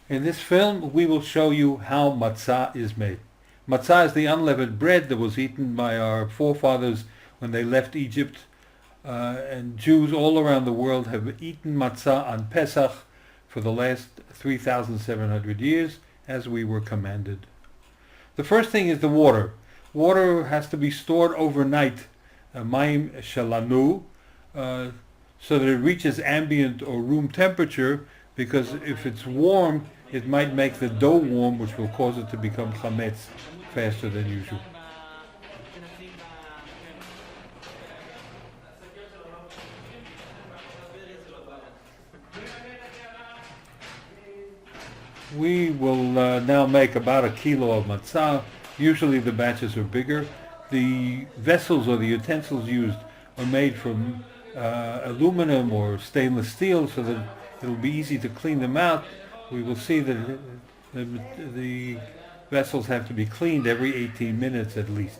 In this film, we will show you how matzah is made. Matzah is the unleavened bread that was eaten by our forefathers when they left Egypt, and Jews all around the world have eaten matzah on Pesach for the last 3,700 years, as we were commanded. The first thing is the water. Water has to be stored overnight, mayim shalanu, so that it reaches ambient or room temperature, because if it's warm, it might make the dough warm, which will cause it to become chametz faster than usual. We will now make about a kilo of matzah. Usually the batches are bigger. The vessels or the utensils used are made from aluminum or stainless steel, so that it'll be easy to clean them out. We will see that the vessels have to be cleaned every 18 minutes at least.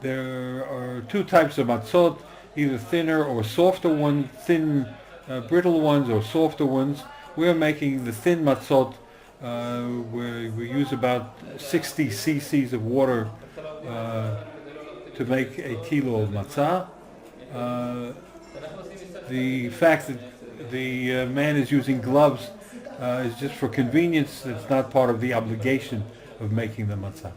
There are two types of matzot, either thinner or softer ones, thin brittle ones or softer ones. We're making the thin matzot, where we use about 60 cc's of water to make a kilo of matzah. The fact that the man is using gloves is just for convenience. It's not part of the obligation of making the matzah.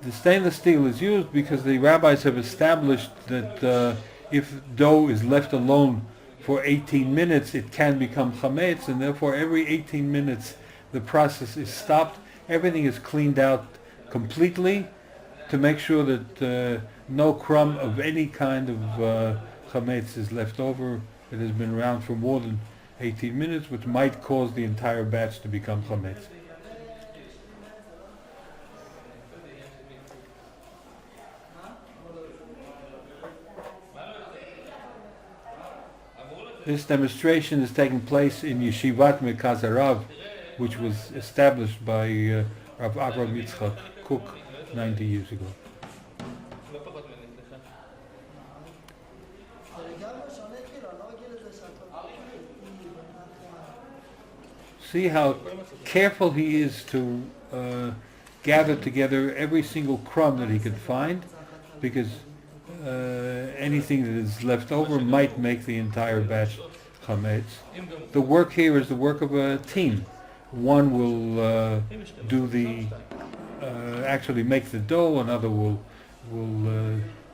The stainless steel is used because the rabbis have established that if dough is left alone for 18 minutes, it can become chametz, and therefore every 18 minutes the process is stopped. Everything is cleaned out completely to make sure that no crumb of any kind of chametz is left over that has been around for more than 18 minutes, which might cause the entire batch to become chametz. This demonstration is taking place in yeshivat Merkas Harav, which was established by Rav Avraham Yitzchak Kook 90 years ago. See how careful he is to gather together every single crumb that he can find, because anything that is left over might make the entire batch chametz. The work here is the work of a team. One will do the actually make the dough, another will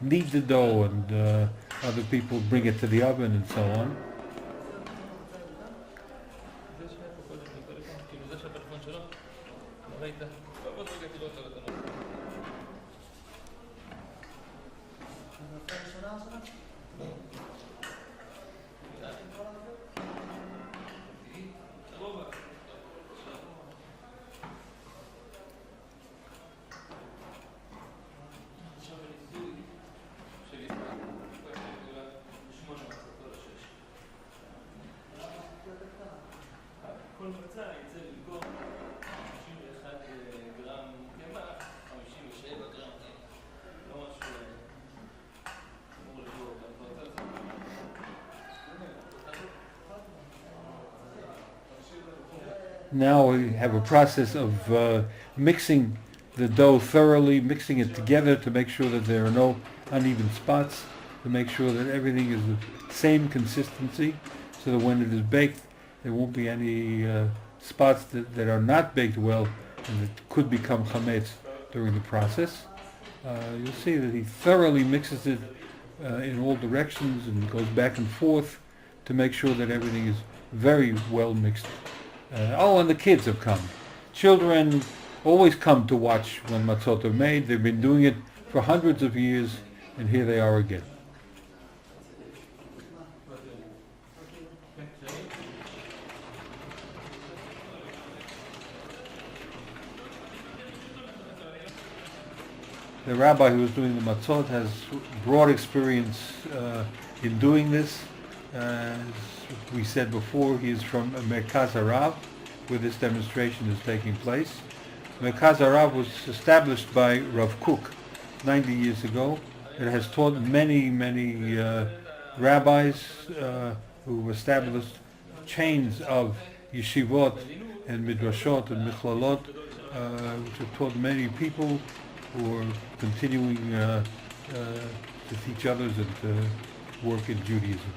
knead the dough, and other people bring it to the oven and so on. Now we have a process of mixing the dough thoroughly, mixing it together to make sure that there are no uneven spots, to make sure that everything is the same consistency, so that when it is baked there won't be any spots that are not baked well and that could become chametz during the process. You'll see that he thoroughly mixes it in all directions and goes back and forth to make sure that everything is very well mixed. And the kids have come. Children always come to watch when matzot are made. They've been doing it for hundreds of years, and here they are again. The rabbi who is doing the matzot has broad experience in doing this. As we said before, he is from Merkas Harav, where this demonstration is taking place. Merkas Harav was established by Rav Kook 90 years ago, It has taught many, many rabbis who established chains of yeshivot and midrashot and michlalot, which have taught many people who are continuing to teach others and to work in Judaism.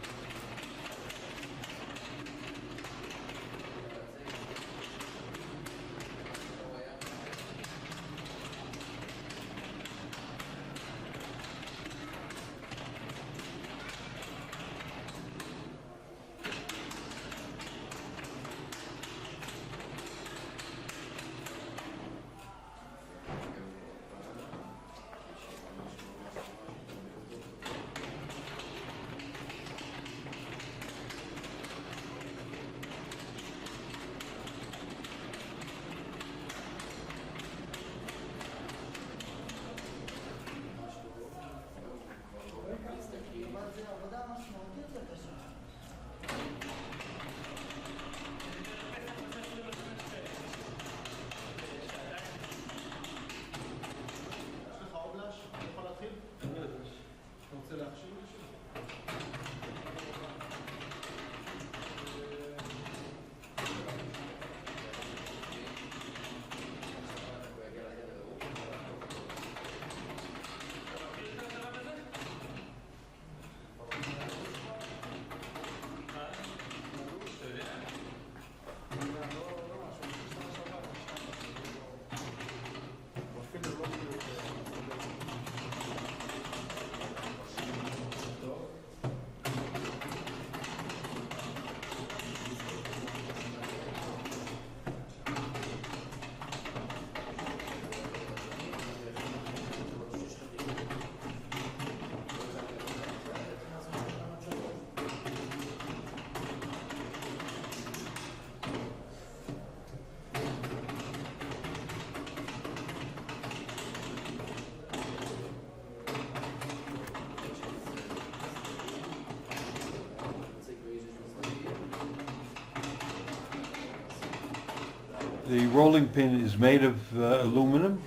The rolling pin is made of aluminum.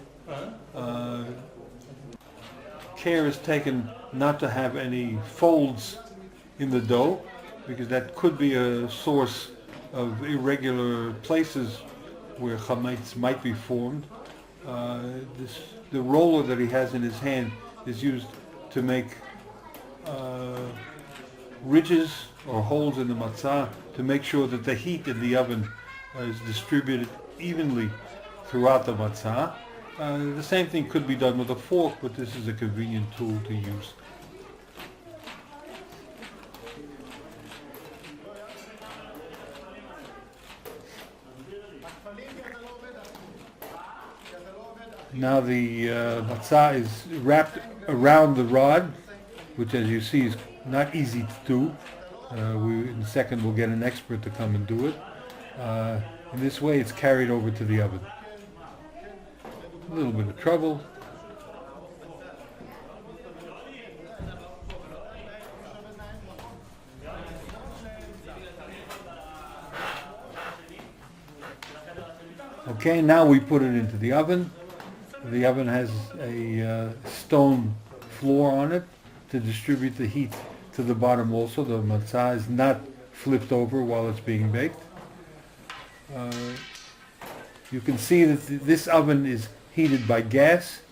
Care is taken not to have any folds in the dough, because that could be a source of irregular places where chametz might be formed. The roller that he has in his hand is used to make ridges or holes in the matzah to make sure that the heat in the oven is distributed evenly throughout the matzah. The same thing could be done with a fork, but this is a convenient tool to use. Now the matzah is wrapped around the rod, which as you see is not easy to do. In a second we'll get an expert to come and do it. In this way it's carried over to the oven. A little bit of trouble. Okay, now we put it into the oven. The oven has a stone floor on it to distribute the heat to the bottom also. The matzah is not flipped over while it's being baked. You can see that this oven is heated by gas.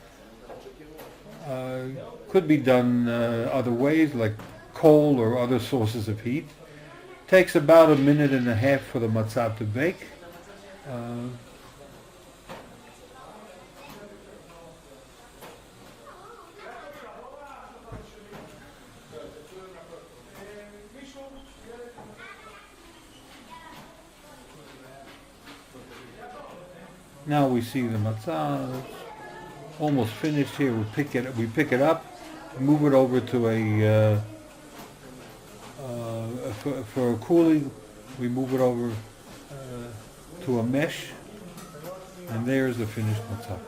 Could be done other ways, like coal or other sources of heat. Takes about a minute and a half for the matzah to bake. Now we see the matzah almost finished here. We pick it up, move it over to for cooling. We move it over to a mesh, and there's the finished matzah.